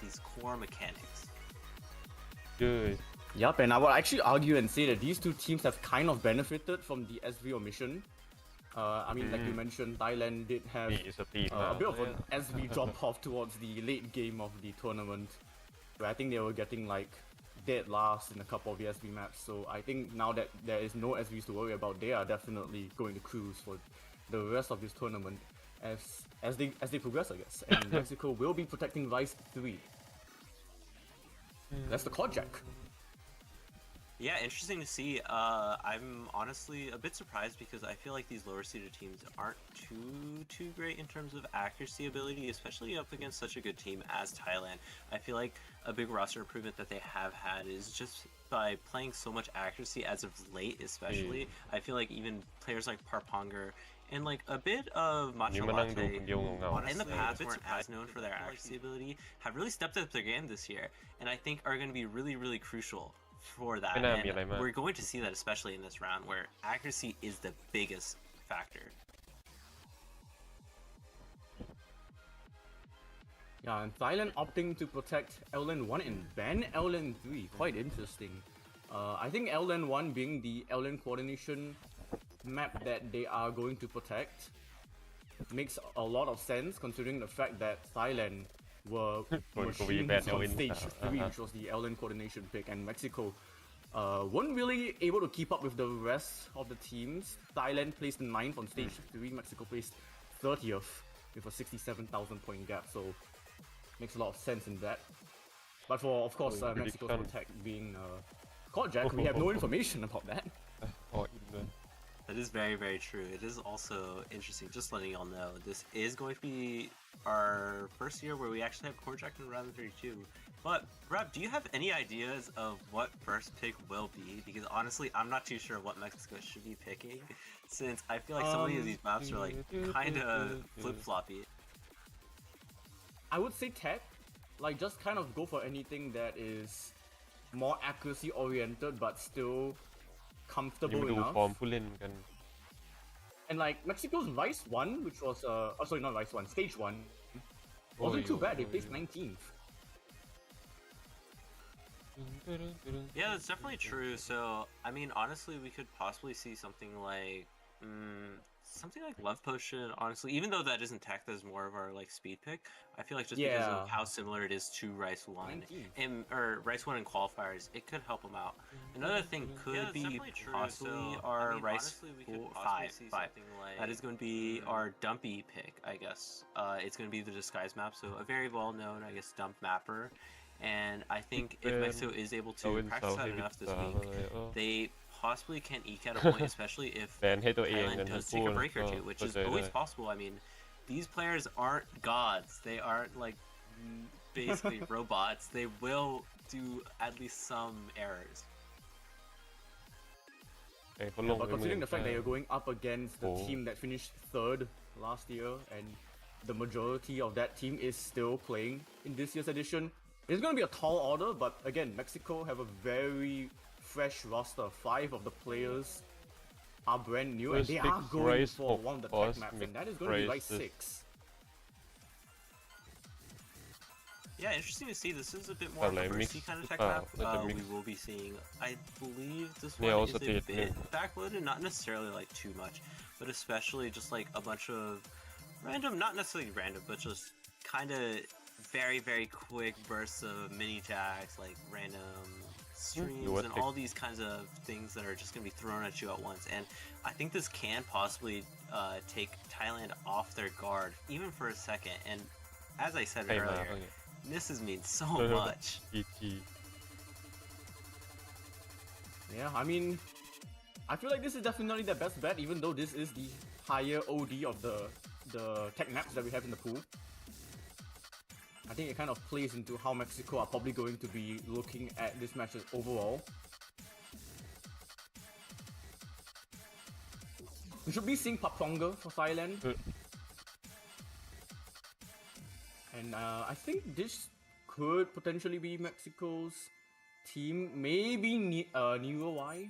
these core mechanics. Good. Yup, and I would actually argue and say that these two teams have kind of benefited from the SV omission. I mean, like you mentioned, Thailand did have a bit of an SV drop off towards the late game of the tournament, where I think they were getting like dead last in a couple of the SV maps. So I think now that there is no SVs to worry about, they are definitely going to cruise for the rest of this tournament as they progress, I guess. And Mexico will be protecting Vice 3. That's the call jack. Yeah, interesting to see. I'm honestly a bit surprised because I feel like these lower seeded teams aren't too great in terms of accuracy ability, especially up against such a good team as Thailand. I feel like a big roster improvement that they have had is just by playing so much accuracy as of late, especially. I feel like even players like Parponger and like a bit of Macho Latte, honestly, in the past weren't as known for their accuracy ability, have really stepped up their game this year, and I think are going to be really crucial for that. And we're going to see that especially in this round where accuracy is the biggest factor. Yeah, and Thailand opting to protect LN 1 and ban LN 3. Quite interesting. I think LN 1 being the LN coordination map that they are going to protect makes a lot of sense considering the fact that Thailand were machines on stage 3, which was the LN coordination pick, and Mexico weren't really able to keep up with the rest of the teams. Thailand placed 9th on stage 3, Mexico placed 30th with a 67,000 point gap, so makes a lot of sense in that. But for, of course, Mexico's protect being caught jack, we have no information about that. That is very true. It is also interesting, just letting y'all know, this is going to be our first year where we actually have core jack in round 32. But, Rob, do you have any ideas of what first pick will be? Because honestly, I'm not too sure what Mexico should be picking, since I feel like so many of these maps are like kind of flip-floppy. I would say tech, like just kind of go for anything that is more accuracy oriented but still comfortable enough. And like Mexico's Vice 1, which was sorry, not Vice 1, Stage 1, wasn't too bad. They placed 19th. Yeah, that's definitely true. So, I mean, honestly, we could possibly see something like Love Potion, honestly, even though that isn't tech, that's more of our like speed pick. I feel like just because of how similar it is to Rice 1 and Rice 1 and qualifiers, it could help them out. Another thing could be possibly our Rice 5. That is going to be our dumpy pick, I guess. It's going to be the disguise map, so a very well known, I guess, dump mapper. And I think if Mexico is able to practice that enough this week, they possibly can eke out a point, especially if Thailand does take a break or two, which is always possible. I mean, these players aren't gods. They aren't like basically robots. They will do at least some errors. But considering the fact that you're going up against the team that finished 3rd last year, and the majority of that team is still playing in this year's edition, it's going to be a tall order, but again, Mexico have a very fresh roster. 5 of the players are brand new, and they are going for one of the tech maps, and that is going to be Vice 6. Yeah, interesting to see. This is a bit more of a bursty kind of tech map. We will be seeing, I believe this one is a bit backloaded, not necessarily like too much, but especially just like a bunch of random, not necessarily random, but just kind of very quick bursts of mini jacks, like random streams and all these kinds of things that are just going to be thrown at you at once. And I think this can possibly take Thailand off their guard, even for a second. And as I said earlier, misses mean so much. Yeah, I mean, I feel like this is definitely the best bet, even though this is the higher OD of the tech maps that we have in the pool. I think it kind of plays into how Mexico are probably going to be looking at this match overall. We should be seeing Paponga for Thailand. And I think this could potentially be Mexico's team. Maybe Nero Y.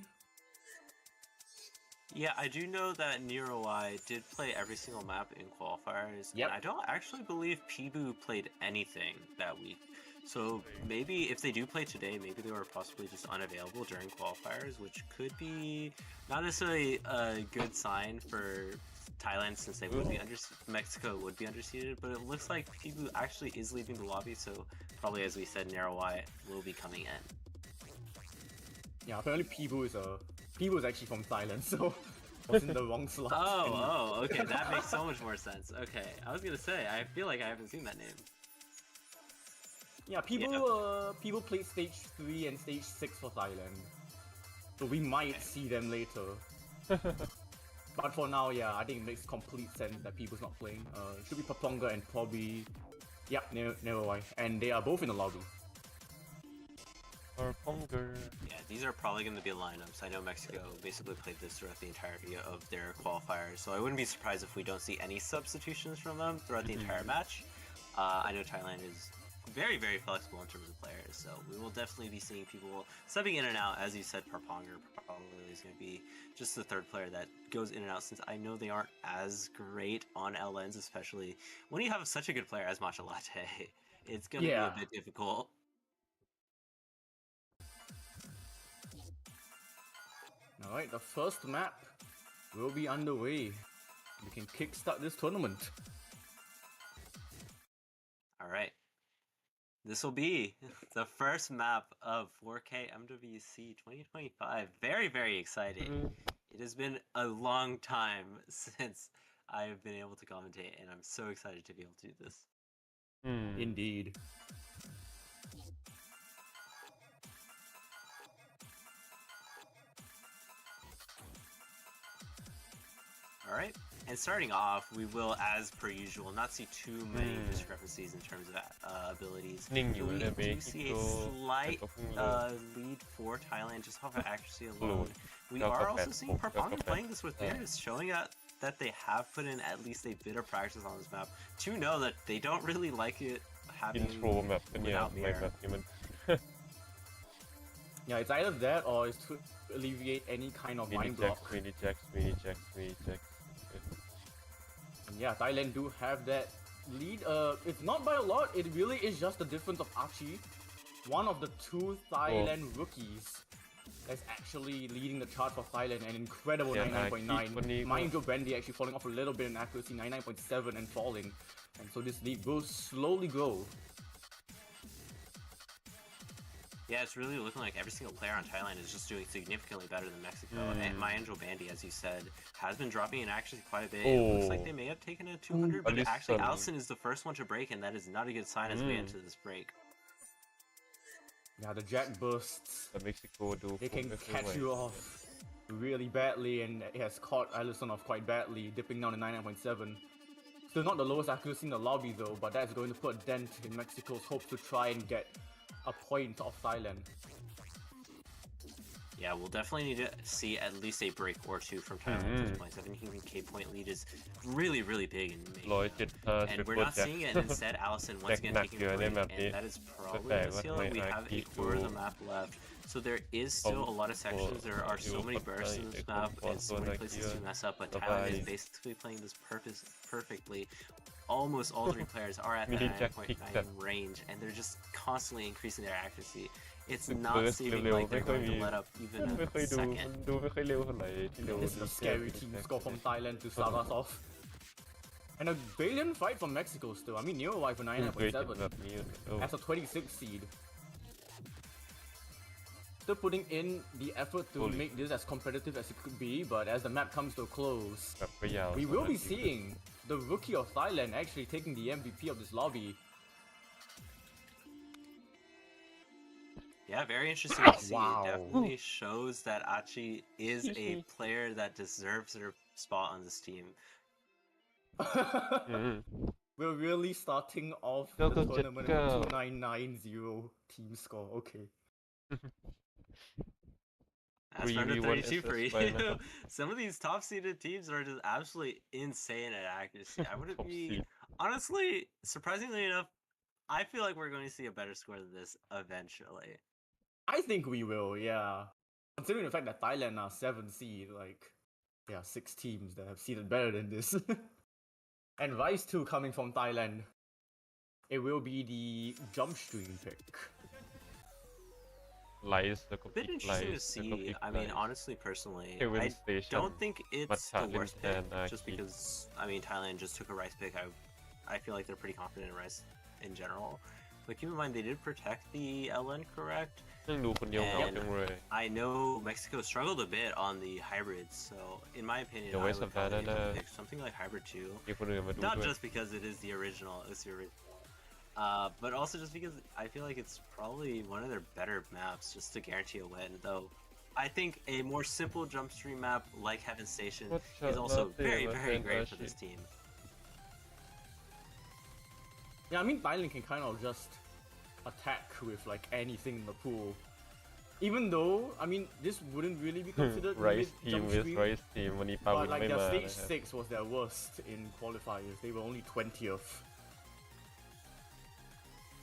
Yeah, I do know that NeroY did play every single map in qualifiers, Yep. and I don't actually believe Peeboo played anything that week. So maybe if they do play today, maybe they were possibly just unavailable during qualifiers, which could be not necessarily a good sign for Thailand since they would be Mexico would be underseeded, but it looks like Peeboo actually is leaving the lobby, so probably as we said, NeroY will be coming in. Yeah, apparently Peeboo is actually from Thailand, so was in the wrong slot. Oh, okay, that makes so much more sense. Okay, I was gonna say, I feel like I haven't seen that name. Yeah, Peeboo played stage 3 and stage 6 for Thailand, so we might see them later. But for now, yeah, I think it makes complete sense that Peeboo's not playing. It should be Paponga and probably, yeah, NeroY, and they are both in the lobby. Yeah, these are probably going to be lineups. I know Mexico basically played this throughout the entirety of their qualifiers, so I wouldn't be surprised if we don't see any substitutions from them throughout the entire match. I know Thailand is very, very flexible in terms of players, so we will definitely be seeing people subbing in and out. As you said, Parponger probably is going to be just the third player that goes in and out, since I know they aren't as great on LNs, especially when you have such a good player as Matcha Latte. It's going to be a bit difficult. Alright, the first map will be underway. We can kickstart this tournament. Alright. This will be the first map of 4K MWC 2025. Very, very exciting. It has been a long time since I have been able to commentate, and I'm so excited to be able to do this. Indeed. Alright, and starting off, we will, as per usual, not see too many discrepancies in terms of abilities. We do see a slight lead for Thailand just off of accuracy alone. We are also seeing Parponger playing this with Bears, showing that they have put in at least a bit of practice on this map to know that they don't really like it having without Bear. Yeah, it's either that or it's to alleviate any kind of mind block. Mini checks. And yeah, Thailand do have that lead. It's not by a lot, it really is just the difference of Archie, one of the two Thailand rookies that's actually leading the chart for Thailand, an incredible 99.9. Mind you, Brandy actually falling off a little bit in accuracy, 99.7 and falling. And so this lead will slowly grow. Yeah, it's really looking like every single player on Thailand is just doing significantly better than Mexico. And my Angel Bandy, as you said, has been dropping in accuracy quite a bit. It looks like they may have taken a 200, but actually Allison is the first one to break, and that is not a good sign as we enter this break. Yeah, the Jack bursts. They can catch you off really badly, and it has caught Allison off quite badly, dipping down to 99.7. Still not the lowest accuracy in the lobby though, but that's going to put a dent in Mexico's hopes to try and get a point of Thailand. Yeah, we'll definitely need to see at least a break or two from Thailand at this point. 17k point lead is really, really big in May. And we're not seeing it, and instead Allison once again taking a break, and that is probably going to seal it. We have a quarter of the map left, so there is still a lot of sections. There are so many bursts in this map, and so many places to mess up, but Thailand is basically playing this perfectly. Almost all three players are at the 9.9 range, and they're just constantly increasing their accuracy. It's not seeming like they're going to let up even a second. This is a scary team score from Thailand to start us off. And a valiant fight from Mexico still. I mean, NeroY for 99.7 as a 26 seed. Still putting in the effort to make this as competitive as it could be, but as the map comes to a close, we will be seeing the rookie of Thailand actually taking the MVP of this lobby. Yeah, very interesting to see. It definitely shows that Achi is a player that deserves their spot on this team. We're really starting off the tournament with 2990 team score. Okay. That's under 32 for you. Some of these top-seeded teams are just absolutely insane at accuracy. I wouldn't be... Honestly, surprisingly enough, I feel like we're going to see a better score than this eventually. I think we will, yeah. Considering the fact that Thailand are 7th seed, like... there are 6 teams that have seeded better than this. And Rise 2 coming from Thailand. It will be the jump stream pick. ไลซ์แล้วก็ A พิ bit กไล interesting to ซ์แล้วก็ see. พิก I ไล mean, ซ์ honestly, personally, Heaven I Station, don't think it's Matcha the worst pick. Limpan, Just Arcade. because, I mean, Thailand just took a Rice pick. I feel like they're pretty confident in Rice in general. But keep in mind, they did protect the LN, correct? ซึ่งดูคนเดียวเหงา And จังเลย I know Mexico struggled a bit on the hybrids, so in my opinion, The I waste would of that, probably pick something like Hybrid 2. มีคนอื่นมาดู Not ด้วย just because it is the original, it's the original. But also just because I feel like it's probably one of their better maps, just to guarantee a win. Though, I think a more simple jump stream map like Heaven Station is also very, very great for this team. Yeah, I mean Thailand can kind of just attack with like anything in the pool. Even though, I mean, this wouldn't really be considered Rice mid team jump with stream, Rice team วันนี้ปาวิ but น like ไม่ their มา stage นะครับ 6 was their worst in qualifiers. They were only 20th.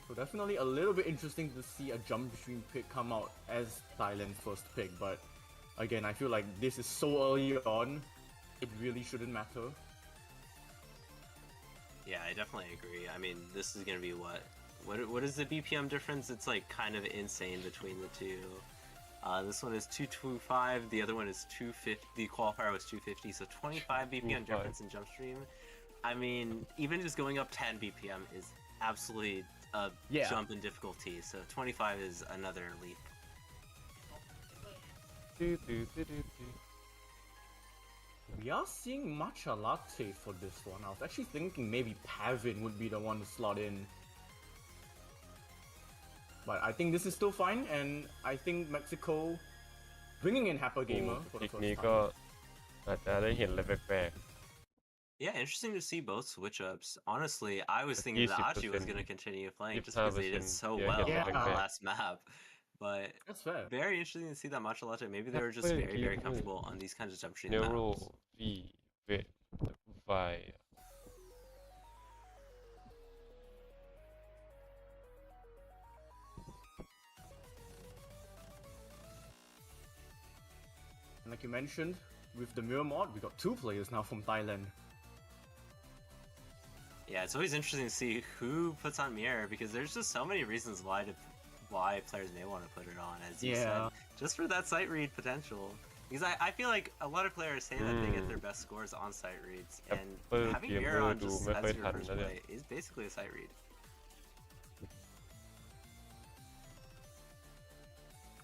So definitely a little bit interesting to see a jump stream pick come out as Thailand's first pick, but again, I feel like this is so early on, it really shouldn't matter. Yeah, I definitely agree. I mean, this is gonna be what is the BPM difference? It's like kind of insane between the two. This one is 225, the other one is 250. The qualifier was 250, so 25 BPM difference in jump stream. I mean, even just going up 10 BPM is absolutely a jump in difficulty. So 25 is another leap. We are seeing matcha latte for this one. I was actually thinking maybe Pavin would be the one to slot in. But I think this is still fine, and I think Mexico bringing in Happer Gamer for the อีก first นี้ก็ time. อาจจะได้เห็นอะไรแปลก Yeah, interesting to see both switch ups. Honestly, I was thinking that Achi was going to continue playing just because they did so well on the last map. But That's fair. very interesting to see that Matcha Latte. Maybe they were just very, very comfortable on these kinds of jump ๆ stream เนโร maps. วีเวทไฟ And like you mentioned, with the mirror mod, we got 2 players now from Thailand. Yeah, it's always interesting to see who puts on mirror because there's just so many reasons why players may want to put it on, as you said, just for that sight read potential. Because I feel like a lot of players say that they get their best scores on sight reads, and having mirror on just as your first play is basically a sight read.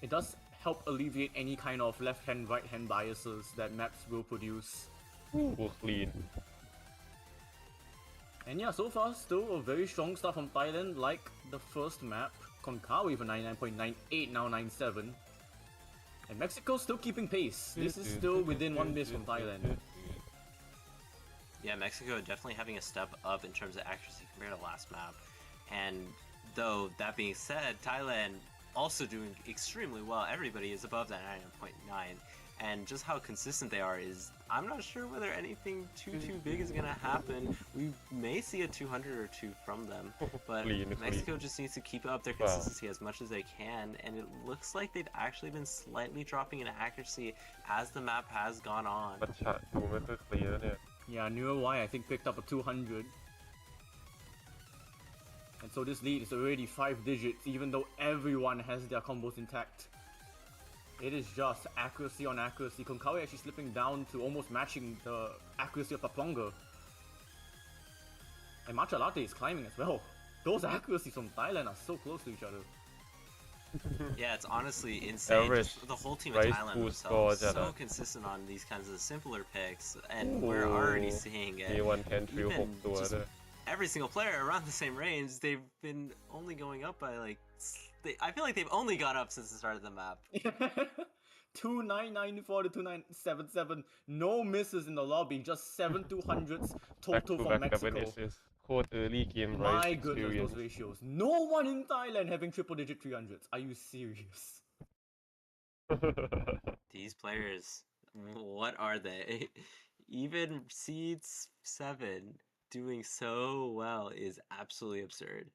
It does help alleviate any kind of left-hand, right-hand biases that maps will produce. บูคลีน And yeah, so far, still a very strong start from Thailand, like the first map. Konkawi for 99.98, now 97. And Mexico still keeping pace. This is still within 1 miss from Thailand. Yeah, Mexico definitely having a step up in terms of accuracy compared to last map. And though that being said, Thailand also doing extremely well. Everybody is above that 99.9. And just how consistent they are is, I'm not sure whether anything too big is going to happen. We may see a 200 or 2 from them, but Mexico just needs to keep up their consistency as much as they can, and it looks like they've actually been slightly dropping in accuracy as the map has gone on. มัทฉะดูไม่ค่อยเคลียร์เนี่ย Yeah, Newer Y I think picked up a 200. And so this lead is already 5 digits, even though everyone has their combos intact. It is just accuracy on accuracy. Konkawi actually slipping down to almost matching the accuracy of Paplonga. And Matcha Latte is climbing as well. Those accuracies from Thailand are so close to each other. Yeah, it's honestly insane. Just the whole team of Thailand themselves so consistent on these kinds of simpler picks, and we're already seeing it. Even just every single player around the same range, they've been only going up by like... I feel like they've only gone up since the start of the map. 2994 to 2977. No misses in the lobby, just 7 200s total for Mexico. My goodness, those ratios. No one in Thailand having triple digit 300s. Are you serious? These players, what are they? Even Seeds 7 doing so well is absolutely absurd.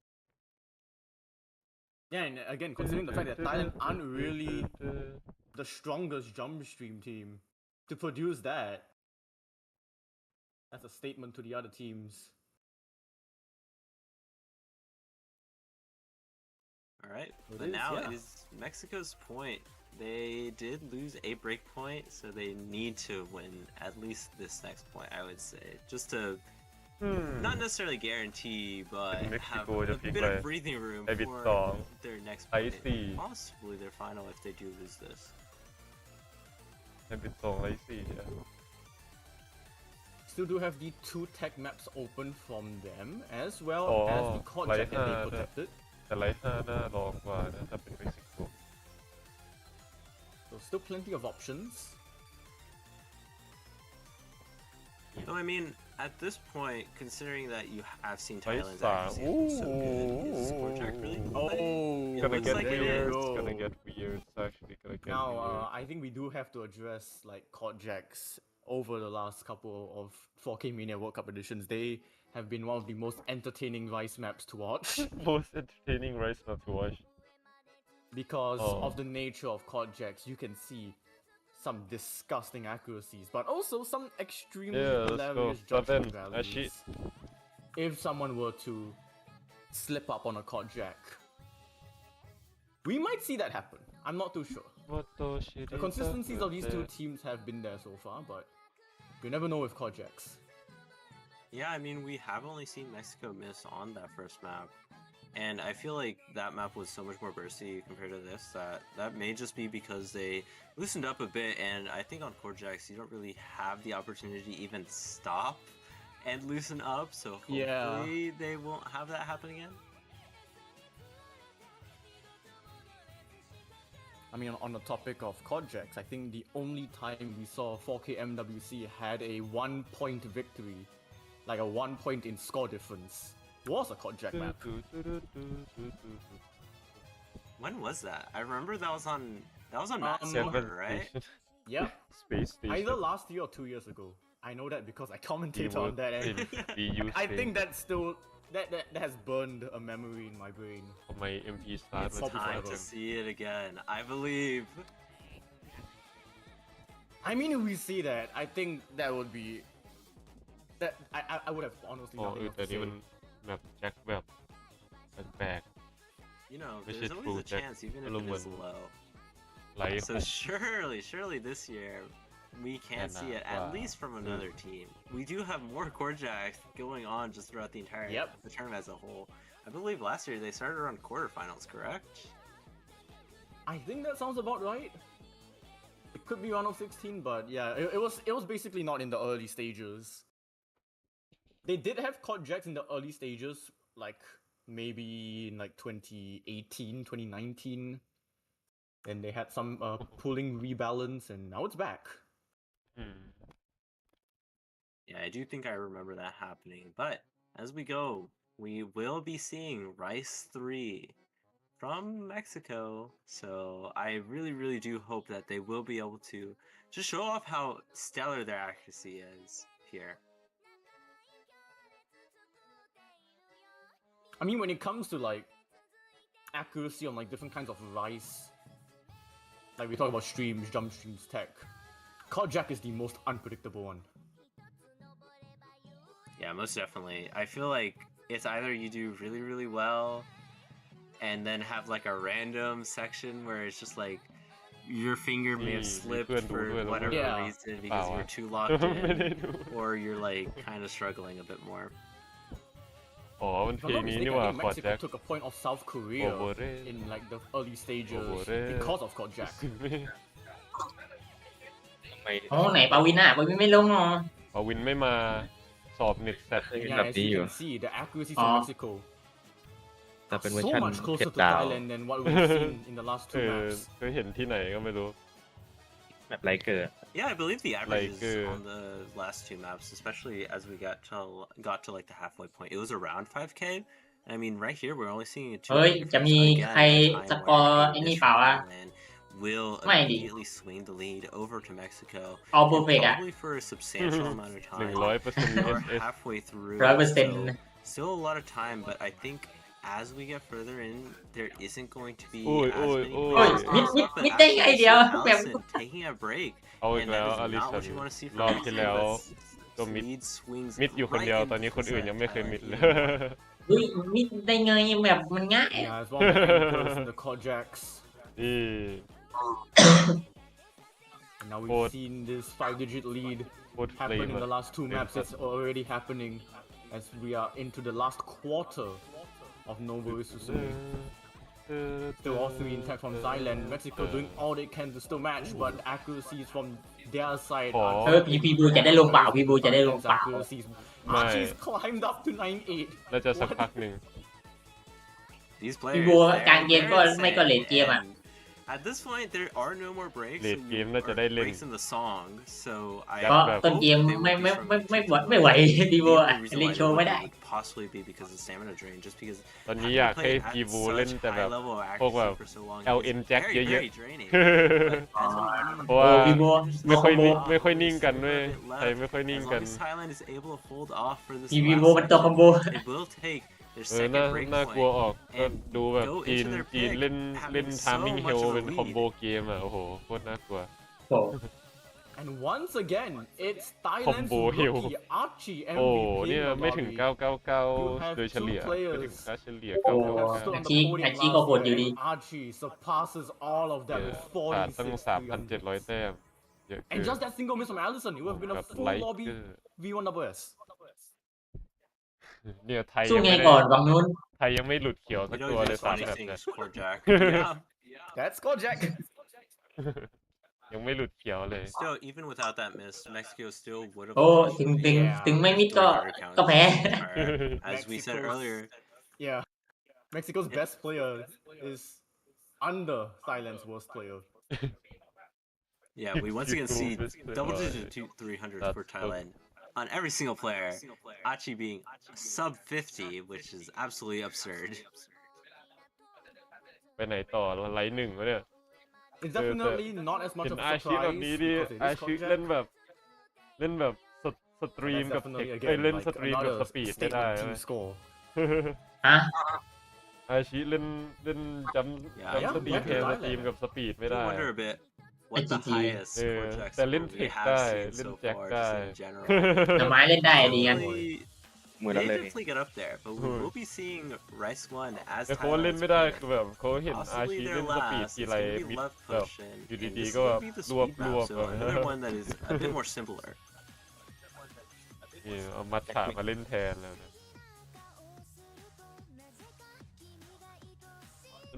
Yeah, and again, considering the fact that Thailand aren't really the strongest jump stream team to produce that, That's a statement to the other teams. All right, It but is, now yeah. it is Mexico's point. They did lose a break point, so they need to win at least this next point, I would say, just to not necessarily guarantee, but have Mexico a จะพลิก bit ไป of breathing room ไอวิด for สอง their next ไอ point, สี่ possibly their final if they do lose this. ไอวิดสองไอสี่ Still do have the 2 tech maps open from them, as well Oh, as the cord like jack that they that. protected. แต่ไลท์5น่ารองกว่านะถ้าเป็นเม็กซิโก So still plenty of options. So I mean, at this point, considering that you have seen Right Thailand's side. accuracy has been so good, is Korchak really Oh, It gonna looks get like it weird. is. It's gonna get weird. It's actually gonna get Now, weird. I think we do have to address like cord jacks over the last couple of 4K Mania World Cup editions. They have been one of the most entertaining Rice maps to watch Most entertaining race not to watch. because Oh. of the nature of cord jacks. You can see some disgusting accuracies, but also some extremely Yeah, let's go. hilarious But then, judgment values. actually, If someone were to slip up on a cord jack, we might see that happen. I'm not too sure. The consistencies of these two teams have been there so far, but you never know with cord jacks. Yeah, I mean, we have only seen Mexico miss on that first map. And I feel like that map was so much more bursty compared to this that may just be because they loosened up a bit. And I think on Korjaks, you don't really have the opportunity to even stop and loosen up. So hopefully they won't have that happen again. I mean, on the topic of cord jacks, I think the only time we saw 4K MWC had a 1-point victory, like a 1 point in score difference, was a cord jack map. When was that? I remember that was on Matt Um, Silver, right? Yeah, Space Station. either last year or 2 years ago. I know that because I commented on that, and DU I think that's still that has burned a memory in my brain. ทำไม MP start It's มัน Time to see it again. I believe. I mean, if we see that, I think that would be that I would have honestly อ๋อ nothing else แต่ to นี่ say. มันแบบแจ็คแบบแปลก You know, Which there's is always a true, Jack. chance, even if Alam it mo is yun. low. ๆไหล So surely this year we can And, see it at least from another team. We do have more Korjaks going on just throughout the entire the tournament as a whole. I believe last year they started around quarterfinals, correct? I think that sounds about right. It could be round of 16, but yeah, it was basically not in the early stages. They did have cord jacks in the early stages, like maybe in like 2018, 2019. Then they had some pulling rebalance, and now it's back. อืม Yeah, I do think I remember that happening. But as we go, we will be seeing Rice 3 from Mexico. So I really do hope that they will be able to just show off how stellar their accuracy is here. I mean, when it comes to like accuracy on like different kinds of rice, like we talk about streams, jump streams, tech, cord jack is the most unpredictable one. Yeah, most definitely. I feel like it's either you do really well and then have like a random section where it's just like your finger may have slipped for whatever Yeah. reason because you were too locked ไม่ได้ in, ดู or you're like kind of struggling a bit more. อ๋อมัน If เพล I'm ง not นี้ mistaken, นี่ I หว่า think คอร์ด Mexico แจ็ค took a point of South Korea Overrated. in like the early stages Overrated. because of cord jack. ทำไม โอ้ไหนปาวินอ่ะปาวินไม่ลงอ๋อ ปาวินไม่มาสอบเน็ตแซด Yeah, as you can see, the accuracy from Mexico แต่เป็นเวอร์ so ชัน much เพ closer ช to รดาว Thailand than what we've seen in the last เอ two อ maps. เคยเห็นที่ไหนก็ไม่รู้ แบบไรเกิด Yeah, I believe the averages Like, on the last two maps, especially as we got to like the halfway point, it was around 5K. And I mean, right here we're only seeing a 2K เฮ้ย จะมี difference, ใคร again, a ส time กอร์ where ไอ้ a นี่ miss เปล่า from อ่ะ Thailand will ไม่ดิ immediately swing the lead over to Mexico. All and perfect อ่ะ probably for a substantial amount of time. 100% We're SS halfway through. 100% So still a lot of time, but I think as we get further in, there isn't going to be Oi, as oi, many oi. players Mid, off, mid, but mid ได้ไง actually เดียว seeing แบบ Allison taking a break. เอาอีก And แล้ว that อ is ลิ not สั what น you want to see ร from อบ Allison. ที่แล้ว That's ก็มิด Lead swings มิดอยู่คนเดียว right ตอนนี้ into คนอื่น the ยังไม่เคย Thailand มิดเลย team. อุ้ยมิดได้ไงแบบมันง่าย Yeah, it's one of the anchors in the Kojaks. นี่ And now Both. we've seen this 5-digit lead โคตร happen in เลย the last 2 maps. It's already happening as we are into the last quarter of MWC2025. Still all 3 intact from Thailand. Mexico doing all they can to still match, but accuracies from their side ขอ เออพี่บูจะได้ลงเปล่าพี่บูจะได้ลง Thailand's เปล่า accuracies. My- Archie's climbed up to 9-8. น่าจะสักพักหนึ่ง These พี่ players, บู they're กลางเกมก็ insane, ไม่ก็เลดเกมอ่ะ and At this point, there are no more breaks. Late so game you- น่าจะ or ได้เล่น breaks in the song, so I เพราะ แบบ ต้นเกม hope they ไม่ will ไม่ be from ไม่ไม่ Mexico. ไม่ไหวพี่บู The อ่ะ only reason เล่น why โชว์ they ไม่ได้ would possibly be because of stamina drain, just because ตอนนี้ having อยากให้ played at พีบู such เล่นแต่แบบ high level of พวกแบบ accuracy for so long, LN it's Jack very, เยอะ very draining. ๆ But เพราะว่า โอ้พี่บัว ไม่ค่อย โอ้ นิ่ง โห ไม่ค่อยนิ่งกัน just เว้ย a little bit ไทยไม่ค่อยนิ่ง as กัน long as Thailand is able to hold off for this พี่ last บูมันตัวคอมโบ section, it will take their เออน่า second break น่ากลัว point ออกก็ and ดูแบบ go จีน into their จีน pick เล่น having ทามมิ่ง so เฮ much ล of a เป็นคอม lead. โบเกมอ่ะโอ้โหโคตรน่ากลัว โอ้ And once again, it's Thailand's Combo hill. rookie Archie โอ้ MVP เนี่ย in the ไม่ถึง lobby. 999 โดยเฉลี่ย two ไม่ถึง players ค่าเฉลี่ย โอ้ Have stood on the Archie- podium Archie last ก็โหดอยู่ year. ดี Archie surpasses all of them เนี่ย with ขาดตั้ง 46 300. 3,700 แต้มเยอะเกิ And น just that single miss from Allison, it would have been แบ a บ full ไล lobby เกอร์ V1WS. เนี่ยไทย สู้ ยัง ไง ไม่ได้ ก่อนวังนู้น ไทยยังไม่หลุดเขียวสั You ก know, ตัวเลย the สาม funny แบบ thing เนี่ย is Korjak. Yeah. That's Kojak. ยังไม่หลุดเขียวเลย Still, even without that miss, Mexico still would have โอ้ lost ถึงถึง Yeah. ถึงไม่มิดก็ 300 counts ก็แพ้ As we said Mexico's- earlier, Yeah. Mexico's best player is under Thailand's worst player. yeah, we once again see double-digit 300 That's for Thailand on every single player. Achi being sub 50, which is absolutely absurd. ไปไหนต่อแล้วไลท์หนึ่งวะเนี่ย It's definitely not as much เห็ of น a อาชีพ surprise แบบนี้ดิ because it อา is ชีพ Kojak. เล่นแบบสตรีม That's กับ definitely เอ้ย again เล่น like สตรีมกับ another สปีดไม่ได้ statement เว้ team ย score. ฮะ อาชีพเล่นจำ Yeah, สตรีม yeah, แทน yeah. สตรีมกับสปีดไม่ I ได้ wonder a bit what the IGG. highest Yeah, Korjakแต่ score เล่น we เทค have ได้ seen เล่น so แจ็ค far, ได้ just in general. แต่ไม้เล่นได้ดีกัน Probably มือ they ละเลย definitely get up there, but we will be seeing Rice One as แต่เขาว่าเล่น Thailand's ไม่ได้ player. คือแบบเขาเห็นอา Possibly ชีพ their เล่นสปีด last ที is ไร going to มิ be ด left แบบ potion, อยู่ and ดี this ๆ is ก็ going to be the รวบ speed map, so แบบ another one that is a bit more simpler. นี่เอามัดฉามาเล่นแทนแล้วนะ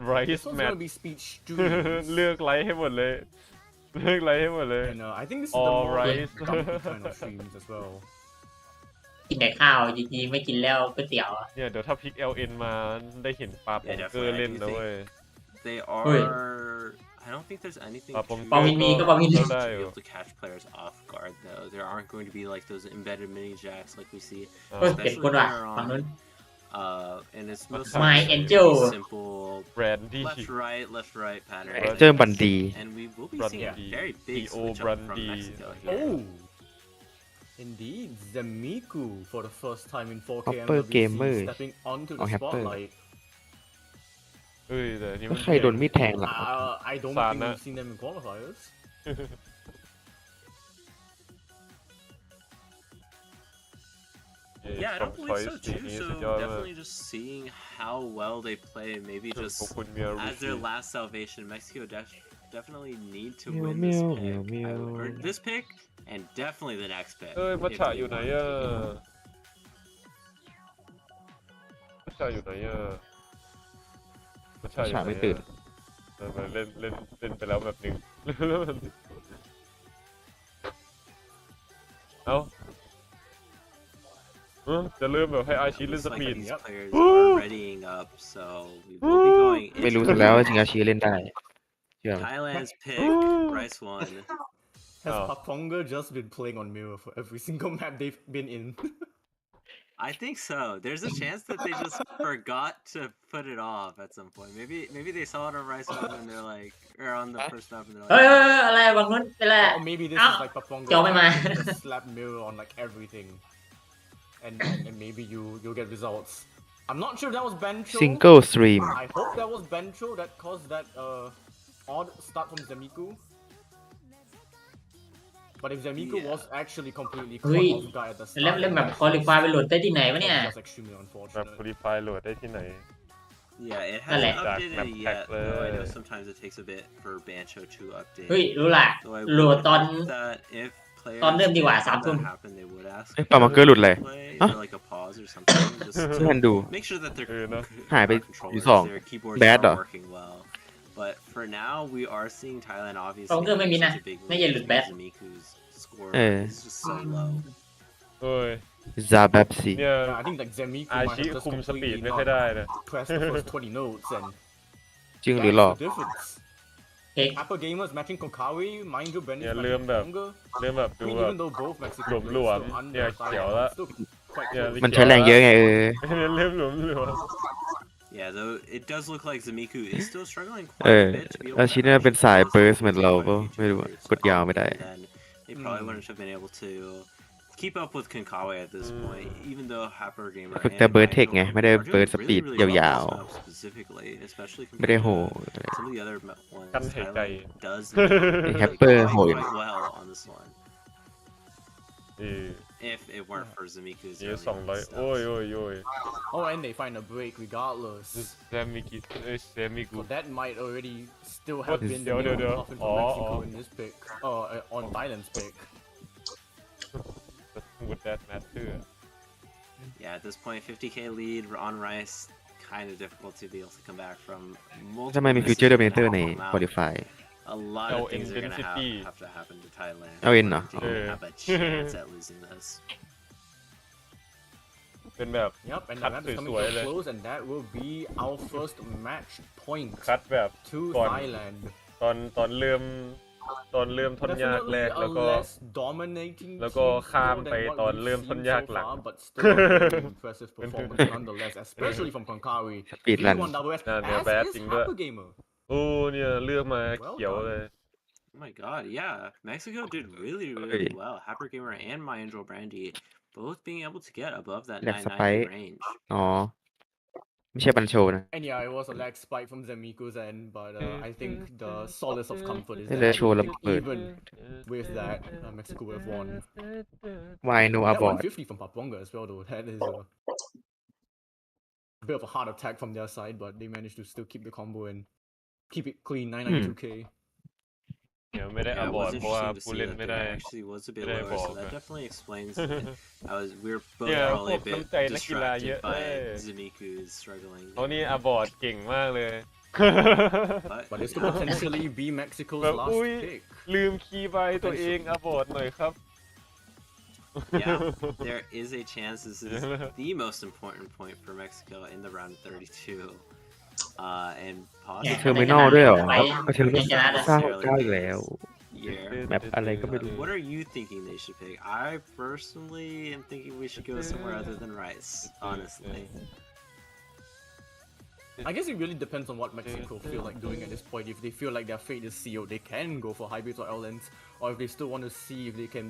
ไร This ส์ one's แมท gonna be speech streams. เลือกไลท์ให้หมดเลยเลือกไลท์ให้หมดเลย And I think this is the All more right. dumpy kind of streams as well. กินแต่ข้าวจริงๆไม่กินแล้วก๋วยเตี๋ยวอะ เนี่ยเดี๋ยวถ้าพิก LN มาได้เห็นปลาปองเกอร์ definitely. เล่นนะเว้ย They Wait. are. I don't think there's anything Pop on too Go. Pawin Miก็ Pawin Mi. to be able to catch players off guard though. There aren't going to be like those embedded mini jacks like we see, เออเผ็ดคนว่ะฝั่งนู้น and it's mostly My just, like, Angel. pretty simple แบรนดี้ left right pattern. Angel Bundy. And we will be Bundy. seeing a very big T.O. switch up from Bundy. Mexico here. Oh! Indeed, Zemiku for the first time in 4K Upper MWC gamer. stepping onto the Oh, Happer. spotlight. เอ้ยแต่นี่ แล้ มั วน ใครโดนมีดแทงหลัง I don't Sana. think we've seen them in qualifiers. Yeah, I don't believe so too. นี่ So สุดยอดมาก definitely just seeing how well they play, maybe ขอบ just คุณเมีย as their ริ last salvation, Mexico definitely need to Meow, win meow, this pick, meow, meow. or this pick, and definitely the next pick. เอ้ยมัช if ฉะ they อยู่ไหน want อ่ะ to. มัชฉะอยู่ไหนอ่ะมัชฉะอยู่ มัชฉะ ไหน ไม่ตื่น เออเล่นไปแล้วแบบหนึ่ง เอ้าจะเริ่มแบบให้อาชีเล่น Looks ส like ปีด these players are readying up, so we will be going ไม่รู้ into ซะแล้วว่าจริงอาชีเล่นได้เชื่อไหม Thailand's pick, Rice One. Has Oh. Paponga just been playing on mirror for every single map they've been in? I think so. There's a chance that they just forgot to put it off at some point. Maybe they saw it on Rice One and they're like, or on the first map and they're เฮ้ย like, อะไรฝั่งนู้นเป็นไร Or maybe this Ah, is like Paponga Jauh memang. just slap mirror on like everything. And maybe you'll get results. I'm not sure if that was Bencho. ซิงเกิลสตรีม I hope that was Bencho that caused that odd start from Zemiku. But if Zamiku Yeah. was actually completely เฮ้ย caught off guard at the แล้ว start, แล้ว then แบบ that คอลิฟายไปหลุดได้ที่ไหนวะเนี่ย was just extremely แบบ unfortunate. คุริฟายโหลดได้ที่ไหน Yeah, itนั่นแหละ hasn't updated Map it pack yet. Though I know เลย sometimes it takes a bit for Bancho to update. เฮ้ยรู้ละ So I โหลด would ตอน hope that if players ตอนเริ่มดีกว่า did 3 have ทุ่ม that happen, they would ask ปามาเกอร์หลุดเลย play ฮะ or like a pause or something, just ไม่ทัน to ดู make sure that their เนอะ หายไป controllers, อยู่สอง their keyboards Bad are เหรอ working well. But for now, we are seeing Thailand ปา obviously มาเกอร์ไม่มี having นะ such a big ไม่ lead ใช่หลุดแบด because Zamiku's score Eh. is just so low. เฮ้ย ซาแบบซี เนี่ย Yeah, I think like Zamiku อา might ชิ have just คุมสปีด completely ไม่ค่อย not ได้นะ pressed the first 20 notes, and จริงหรือ that's หลอก the difference. เค้ก Apple Gamers matching Konkawi, mind you, Benny's Yeah, matching เริ่มแบบ Ponga. เริ่มแบบ I ดู mean, แบบ even though both Mexico หลวม players ๆ still เนี่ย under เขียว Thailand, แล้ว still quite เนี่ย close. มันใช้แรงเยอะไง เริ่มหลวม Yeah, though it does look like Zamiku is still struggling เอ quite อ a bit to be able แล้ว to ชิ้นนั้นเป็น actually สาย close เบิร์ส the เหมือนเรา games ก็ by ไม่รู้ YouTubers กดยาวไม่ได้ then they probably wouldn't have been able to keep up with Konkawa at this point, even though Happer Gamer ฝึก and แต่เบิร์ดเทค Mindro ไง ไม่ได้ are เบิร์ด doing สปีด really well ยาว on this map specifically, especially ๆ ไม่ได้ compared โห to some of the other ones. กันหายใจ Thailand does แฮปเปอร์ quite, โหย quite well on this one. เออ If it weren't for Zamiku's เยอะ early 200 stuff. โอ้ยโอ้ยโอ้ย Oh, and they find a break regardless. แซมมิกิแซมมิกุ So that might already still What? have been the Yeah, main yeah. coffin for Oh, Mexico oh. in this pick, on Thailand's pick. would that matter Yeah, at this point, 50k lead on Rice, kind of difficult to be able to come back from ทำไม multiple มีฟิว misses เจอร์ that โดมิเนเตอร์ have ใน come ควอ out. ลิฟาย A lot Oh, of things are gonna intensity. have to happen to Thailand. Oh, in in no. order to even Yeah. have a chance at losing this. เป็นแบบ Yep, and the Cut map is coming sui to aเลย close, and that will be our first match point คัดแบบ to Gone. Thailand. ตอนเริ่มทนยากแร Definitely ก a แล้วก็ less dominating แล้วก็ team ข้าม score ไป than what ตอน we've เริ่ม seen ทนยาก so หลัง far, but still a very impressive performance nonetheless, especially from Konkawi. Speed run. V1WS, น่าเนี่ย as bad is จริงด้วย Hyper Gamer. โอ้เนี่ยเลือกมาเขียวเลย Oh my god, yeah. Mexico did really, Hey. really well. Happer Gamer and Mindro Brandy both being able to get above that That's a 990 fight. range. อ๋อ ไม่ใช่บันโชนะ And yeah, it was a lag spike from Zemiku's end, but I think the solace of comfort is Let's that show the even with that, Mexico would have won. Why no That abort 150 from Paponga as well, though. That is a bit of a hard attack from their side, but they managed to still keep the combo and keep it clean, 992k. เนี่ยไม่ได้ Yeah, อ it บอ was ร์ดเพราะว่า interesting to ผู้ see เล่น that ไม่ there ได้ actually was a bit Today lower, so ball, that okay. definitely explains it. We're both Yeah, probably a พวก bit น้ำใจนักกีฬาเยอะ distracted เอ้ by ย Zamiku's struggling. เขานี่อบอร์ดเก่งมากเลย But this could potentially be Mexico's But last ui. pick. ลืมคีย์ใบตัวเองอบอร์ดหน่อยครับ Yeah, there is a chance this is the most important point for Mexico in the round 32. And เนี่ย เทอร์มินอลด้วยเหรอ ไป ก็เทอร์มินอล ยังชนะเลย สร้างเก้าอีกแล้ว year. แมปอะไรก็ไม่รู้ What are you thinking they should pick? I personally am thinking we should go somewhere other than Rice, honestly. I guess it really depends on what Mexico feel like doing at this point. If they feel like their fate is sealed, they can go for hybrids or LNs, or if they still want to see if they can,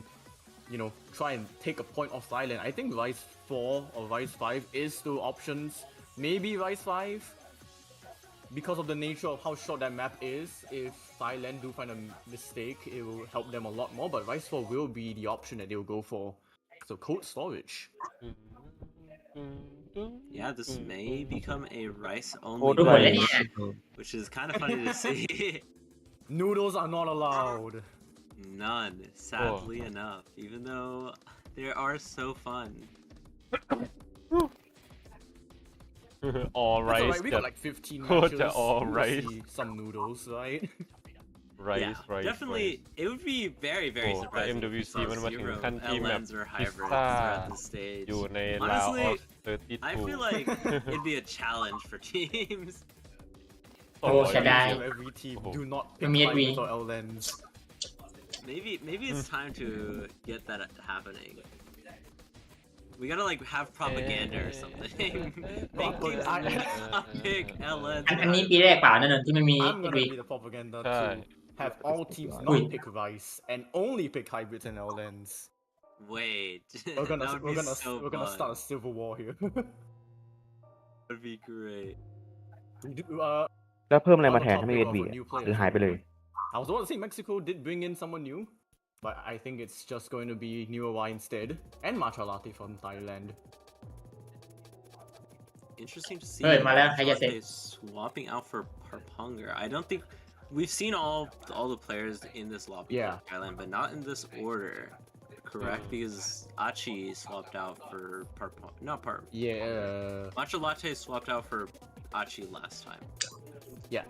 try and take a point off Thailand. I think Rice 4 or Rice 5 is still options. Maybe Rice 5, because of the nature of how short that map is. If Thailand do find a mistake, it will help them a lot more, but Rice 4 will be the option that they'll go for. So cold storage. Yeah, this may become a Rice โค only ตรไว match, which is kind of funny to see. Noodles are not allowed. None, sadly enough, even though they are so fun. all That's rice alright, we จั got ด like 15 Code matches. to all We'll rice. see some noodles, right? rice Yeah, rice definitely, it would be very, very โอ้ surprising if we MWC saw มันมาถึง zero ขั้นที่แมป LNs or พิซ hybrids ซ่า throughout the stage. อยู่ในลาว Honestly, ออส32 I feel like it'd be a challenge for teams. โอ้ โอ้เสียดาย So every team Oh. do not pick Maybe hybrids we- or LNs. Maybe it's time to get that happening. We gotta like have propaganda or something. Make teams not pick LNs. อันนี้ปีแรกเปล่านะนนท์ที่ไม่มี I'm gonna วี be the propaganda Hi. to have all teams Ui. not pick Rice and only pick hybrids and LNs. Wait, We're gonna that would we're be gonna so we're gonna fun. start a civil war here. That'd be great. uh, แล้วเพิ่มอะไร on มา the แทนถ้าไม่ topic เอ็ of บี a new หรือหายไปเลย I was about to say Mexico did bring in someone new. but I think it's just going to be Nero Y instead, and matcha latte from Thailand. Interesting to see. เฮ้ยมาแล้วใครจะเสร็จ Swapping out for Parpunger. I don't think we've seen all the players in this lobby Yeah. for Thailand, but not in this order. Correct, because Achi swapped out for Yeah. Matcha Latte swapped out for Achi last time. Yeah.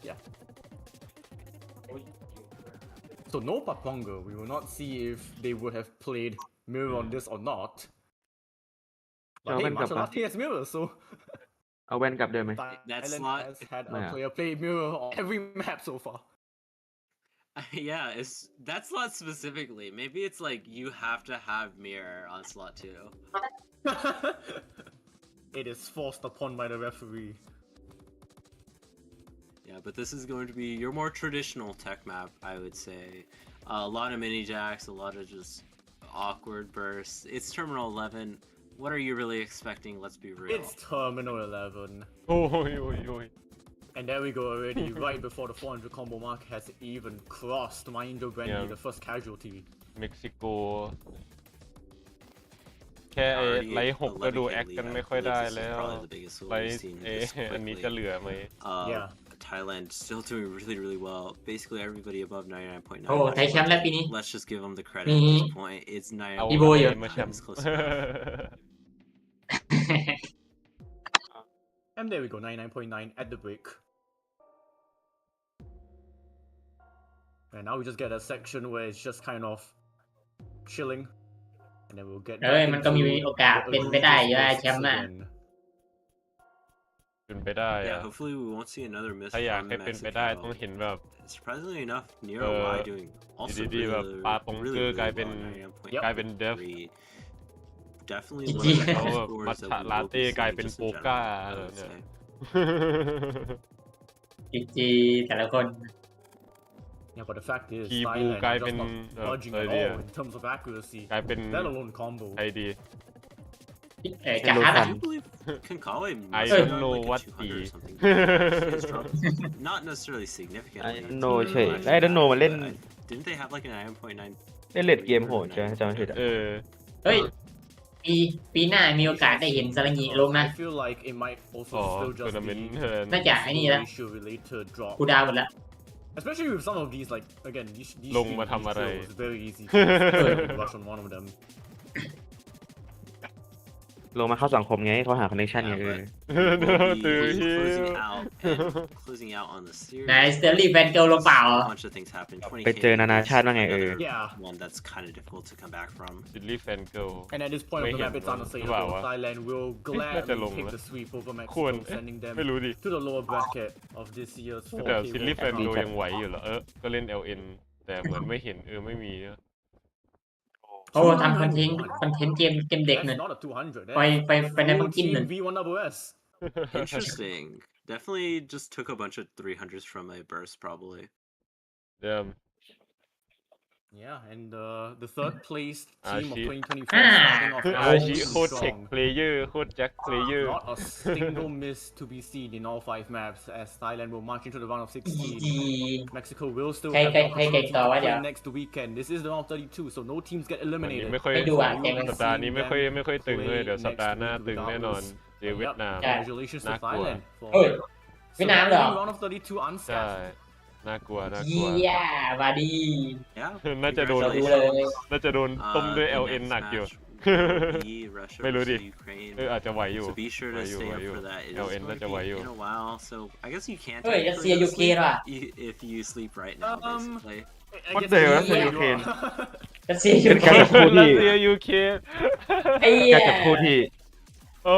So no Paponga. We will not see if they would have played mirror on this or not. But hey, matcha latte has mirror, so เอาแว่นกลับเดิมไหม That's Thailand not- has had a Yeah. player play mirror on every map so far. Yeah, that's slot specifically. Maybe it's like you have to have mirror on slot 2. It is forced upon by the referee. Yeah, but this is going to be your more traditional tech map, I would say. A lot of mini jacks, a lot of just awkward bursts. It's Terminal 11. What are you really expecting? Let's be real. It's Terminal 11. โอ้ย And there we go already, right before the 400 combo mark has even crossed. Mind the Brandy, Yeah. the first casualty. เม็กซิโก แค่ไอ้ Already ไลท์6ก็ดู 11K แอค lead. กัน I ไม่ค่อย believe ได้ this is แล้ว probably the biggest win ไล we've ท์ seen อันนี้จะเหลือไหม Yeah. Thailand still doing really well. Basically everybody above 99.9. โอ้ไทยแชมป์แล้วปีนี้ Let's just give them the credit มี at this point. It's เอา อีโบอยู่ มาแชมป์ close. And there we go, 99.9 at the break. And now we just get a section where it's just kind of chilling. And then we'll get เอ้ย back มันก็มี into โอกาส the เป็นไปได้อยู่ว่า egregious แชมป์น่ะ again. เป็นไปได้อะ Yeah, hopefully we won't see another miss ถ้าอยาก from ให้เป็นไปได้ต้อง Mexico. เห็นแบบ Surprisingly enough, Nero Y doing also ดีๆแบบปาปงเกอร์กลายเป็น well, กลายเป็นเดฟ Definitely จ one ริง of the เขา best แบบ scores มัท that ฉะ we ลา will เต้ be กลาย seeing เป็น just โป in ก้า general, I อะไร would เนี่ย say. จีแต่ละคน Yeah, but the fact is, คีบู Thailand กลาย are เป็น just not budging อะไร at เนี่ย all in terms of accuracy, กลายเป็น let alone combo. ใครดี จากฮัท I อะ do believe Konkawa I must don't have know like a what 200 or the- something. His drop, not necessarily significantly. I don't know เฉย I don't know มันเล่น Didn't they have like a 9.9? เล่นเลดเกมโหดใช่ไหมจำไม่ผิดอะ เออ เฮ้ย ปีหน้ามีโอกาสได้เห็นซาลังิลงนะ I feel like it might also อ๋อ still ทัว just ร์นาเมนต์ be เทิร์น น่าจะไอ้นี่แล้ว ratio related drop. กูดาวหมดแล้ว Especially with some of these, like, again, these ลงมาทำอะไร drills, it's very easy to rush on one of them. ลงมาเข้าสังคมไงเขาหาคอนเนคชั่นไง Yeah, เออ We'll be ตื่น closing out and closing out on the series. ไหนสเตอรี่แฟนเกิลลงเปล่า A bunch of things happen. ไปเจอนานาชาติว่าไง Another Yeah. one that's kind of difficult to come back from. ซิลลี่แฟนเกิล And at this point of the Wait, map, it's yeah, unassailable. wow. Thailand will gladly long, take huh? the sweep over ควร Mexico, sending them ไม่รู้ดิ to the lower bracket of this year's แต่ 4K ซิลลี่ World แฟน Cup. เกิลยังไหวอยู่เหรอก็เล่น LN แต่เหมือนไม่เห็นไม่มี โอ้ทำคอนเทนต์เกมเด็กหน่อย That's not a 200. ไปในบัง That's กินหน่อย Team V1WS. Interesting. Definitely just took a bunch of 300s from a burst, probably. เดิม Yeah, and the third place team of Ashi. 2024 Ah. starting off อาชิ very โคตรเทค strong. เพลเยอร์โคตรแจ็คเพลเยอร์ Not a single miss to be seen in all 5 maps as Thailand will march into the round of 16. Mexico will still Hey, have hey, the opportunity hey, toต่อวะ play เดี๋ยว next weekend. This is the round of 32, so no teams get วันนี้ eliminated. ไม่ค่อย ไปดูอ่ะ So เกม you will สัปดาห์ see นี้ไม่ them ค่อยตึงเลย play เดี๋ยวสัปดาห์หน้า next ตึงแน่นอน regardless. เจอเวียดนาม Yep, congratulations to Nakua. Thailand for เฮ้ย เวียดนามเหรอ surviving round of 32 ใช่ unscathed. น่ากลัว เยี่ยมาดี Yeah. น่าจะโดน ดูเลย น่าจะโดนต้มด้วย The LN next หนักอยู่ match will be Russia ไม่รู้ดิ versus Ukraine. อาจจะไหวอยู่ So be sure ไหว to อยู่ stay ไหว up อยู่ for that. It is LN going น่า to จะไหว be อยู่ in a while, so I guess you can't เฮ้ย technically รัสเซีย go to ยูเครน sleep ว่ะ if you sleep right now, basically. I What guess the you hell? are. Ukraine. รัสเซียยู เป็น เคร การ น จับคู่ รั ที่ สเซียยูเค ไอ้เหี้ย การจับคู่ที่ โอ้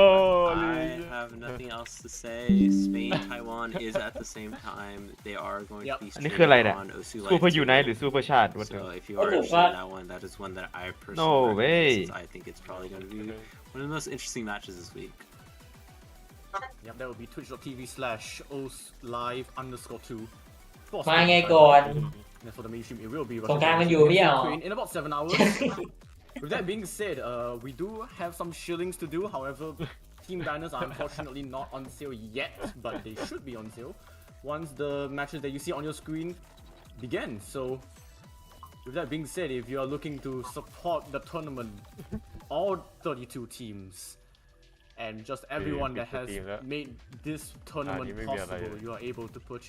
I have nothing else to say. Spain, Taiwan is at the same time. They are going Yep. to be อันนี้คืออะไรเนี่ย on Osu ซูเปอร์ Light ยูไน 2. หรือซูเปอร์ชาติ What the So if you Oh, are interested what? in that one, that is one that I personally No recommend, way. since I think it's probably going to be one of the most interesting matches this week. Yep, that will be twitch.tv/oslive_2. มาไงก่อน And for the mainstream, it will be สงครามมันอยู่ไม่เหรอ Ukraine in about 7 hours. With that being said, we do have some shillings to do. However, Team Diners are unfortunately not on sale yet, but they should be on sale once the matches that you see on your screen begin. So with that being said, if you are looking to support the tournament, all 32 teams, and just everyone that has made this tournament possible, you are able to purchase